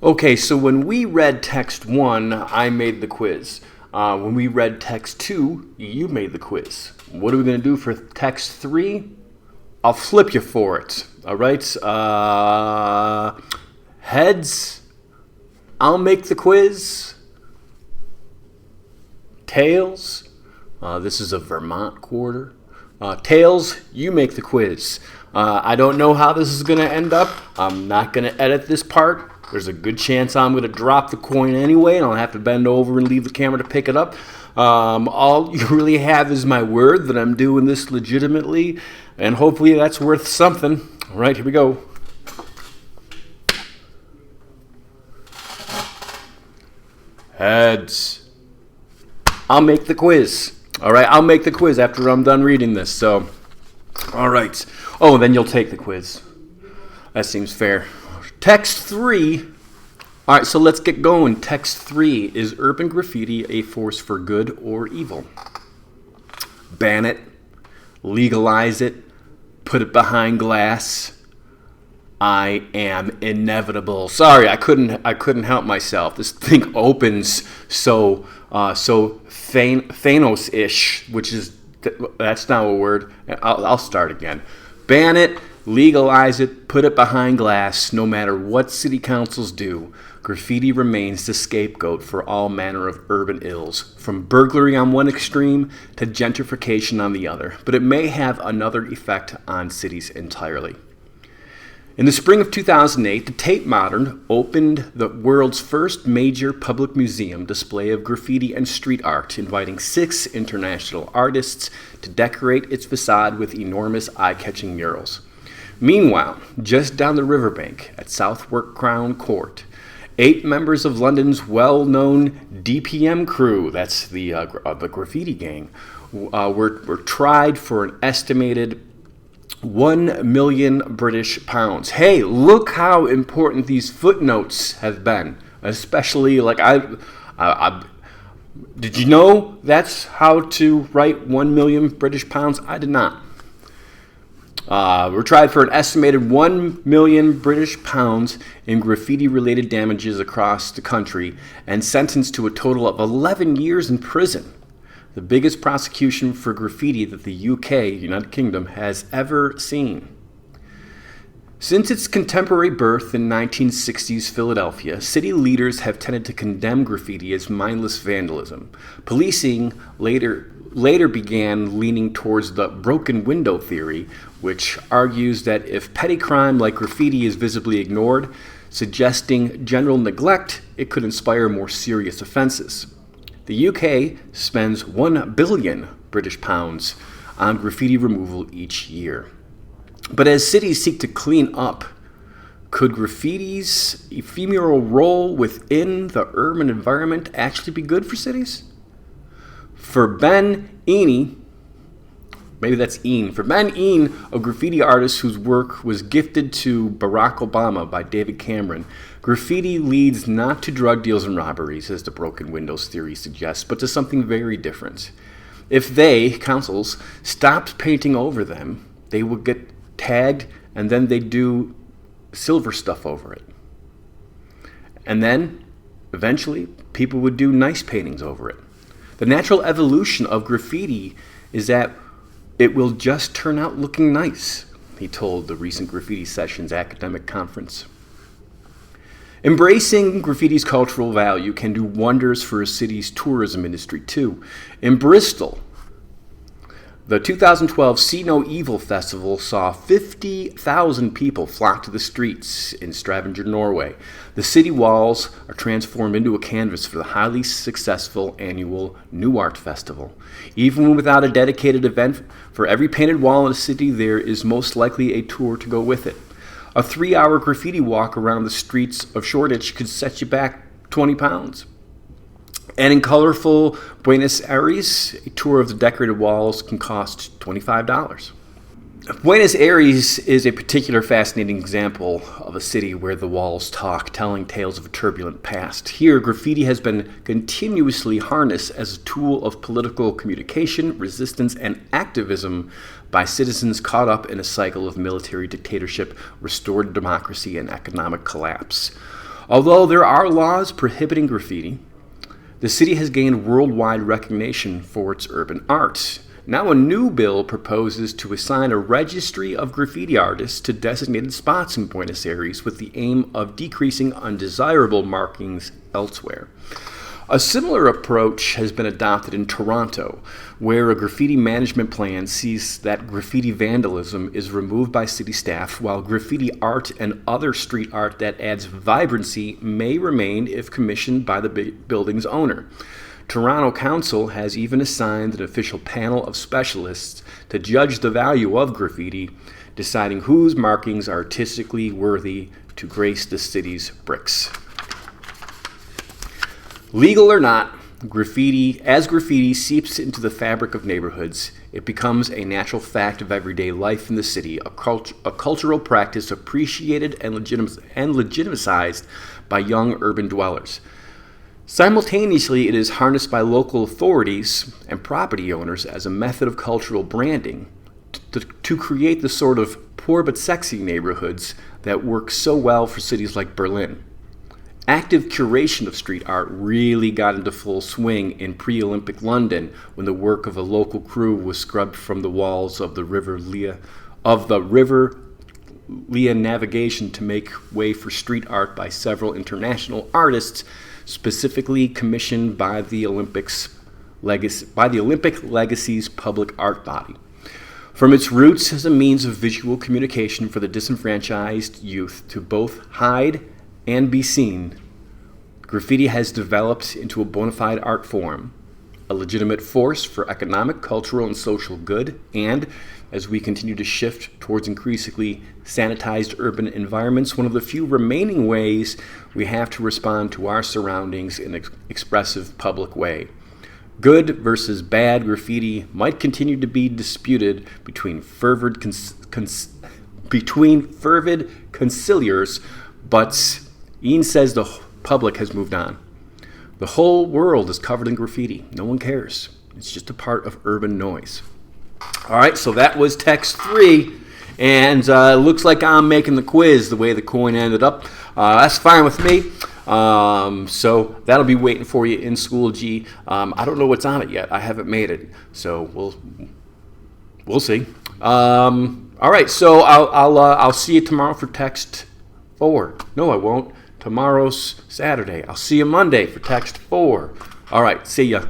Okay, so when we read text 1, I made the quiz. When we read text 2, you made the quiz. What are we going to do for text 3? I'll flip you for it. All right? Heads, I'll make the quiz. Tails, this is a Vermont quarter. Tails, you make the quiz. I don't know how this is going to end up. I'm not going to edit this part. There's a good chance I'm going to drop the coin anyway, and I'll have to bend over and leave the camera to pick it up. All you really have is my word that I'm doing this legitimately, and hopefully that's worth something. All right, here we go. Heads. I'll make the quiz. All right, I'll make the quiz after I'm done reading this. So, all right. Oh, then you'll take the quiz. That seems fair. Text 3. All right, so let's get going. Text 3. Is urban graffiti a force for good or evil? Ban it. Legalize it. Put it behind glass. I am inevitable. Sorry, I couldn't help myself. This thing opens so Thanos-ish, which is, that's not a word. I'll start again. Ban it, legalize it, put it behind glass. No matter what city councils do, graffiti remains the scapegoat for all manner of urban ills, from burglary on one extreme to gentrification on the other. But it may have another effect on cities entirely. In the spring of 2008, the Tate Modern opened the world's first major public museum display of graffiti and street art, inviting 6 international artists to decorate its facade with enormous eye-catching murals. Meanwhile, just down the riverbank at Southwark Crown Court, 8 members of London's well-known DPM crew, that's the graffiti gang, were tried for an estimated 1 million British pounds. Hey, look how important these footnotes have been. Especially, like, I did you know that's how to write 1 million British pounds? I did not. We're tried for an estimated 1 million British pounds in graffiti-related damages across the country and sentenced to a total of 11 years in prison. The biggest prosecution for graffiti that the UK, United Kingdom, has ever seen. Since its contemporary birth in 1960s Philadelphia, city leaders have tended to condemn graffiti as mindless vandalism. Policing later began leaning towards the broken window theory, which argues that if petty crime like graffiti is visibly ignored, suggesting general neglect, it could inspire more serious offenses. The UK spends 1 billion British pounds on graffiti removal each year. But as cities seek to clean up, could graffiti's ephemeral role within the urban environment actually be good for cities? For Ben Eny, maybe that's Een. For Ben Eny, a graffiti artist whose work was gifted to Barack Obama by David Cameron, graffiti leads not to drug deals and robberies, as the broken windows theory suggests, but to something very different. If they, councils, stopped painting over them, they would get tagged and then they'd do silver stuff over it. And then, eventually, people would do nice paintings over it. The natural evolution of graffiti is that it will just turn out looking nice, he told the recent Graffiti Sessions academic conference. Embracing graffiti's cultural value can do wonders for a city's tourism industry too. In Bristol, the 2012 See No Evil Festival saw 50,000 people flock to the streets in Stavanger, Norway. The city walls are transformed into a canvas for the highly successful annual New Art Festival. Even without a dedicated event, for every painted wall in a city, there is most likely a tour to go with it. A 3-hour graffiti walk around the streets of Shoreditch could set you back 20 pounds. And in colorful Buenos Aires, a tour of the decorated walls can cost $25. Buenos Aires is a particular fascinating example of a city where the walls talk, telling tales of a turbulent past. Here, graffiti has been continuously harnessed as a tool of political communication, resistance, and activism by citizens caught up in a cycle of military dictatorship, restored democracy, and economic collapse. Although there are laws prohibiting graffiti, the city has gained worldwide recognition for its urban art. Now a new bill proposes to assign a registry of graffiti artists to designated spots in Buenos Aires with the aim of decreasing undesirable markings elsewhere. A similar approach has been adopted in Toronto, where a graffiti management plan sees that graffiti vandalism is removed by city staff, while graffiti art and other street art that adds vibrancy may remain if commissioned by the building's owner. Toronto Council has even assigned an official panel of specialists to judge the value of graffiti, deciding whose markings are artistically worthy to grace the city's bricks. Legal or not, as graffiti seeps into the fabric of neighborhoods, it becomes a natural fact of everyday life in the city, a cultural practice appreciated and legitimized by young urban dwellers. Simultaneously, it is harnessed by local authorities and property owners as a method of cultural branding to create the sort of poor but sexy neighborhoods that work so well for cities like Berlin. Active curation of street art really got into full swing in pre-Olympic London when the work of a local crew was scrubbed from the walls of the River Lea navigation to make way for street art by several international artists, specifically commissioned by the Olympic Legacy's public art body. From its roots as a means of visual communication for the disenfranchised youth to both hide and be seen, graffiti has developed into a bona fide art form, a legitimate force for economic, cultural, and social good, and as we continue to shift towards increasingly sanitized urban environments, one of the few remaining ways we have to respond to our surroundings in an expressive public way. Good versus bad graffiti might continue to be disputed between fervid conciliars, but Ian says the public has moved on. The whole world is covered in graffiti. No one cares. It's just a part of urban noise. All right, so that was text 3, and it looks like I'm making the quiz the way the coin ended up. That's fine with me. So that'll be waiting for you in School G. I don't know what's on it yet. I haven't made it, so we'll see. All right, so I'll see you tomorrow for text 4. No, I won't. Tomorrow's Saturday. I'll see you Monday for text 4. All right, see ya.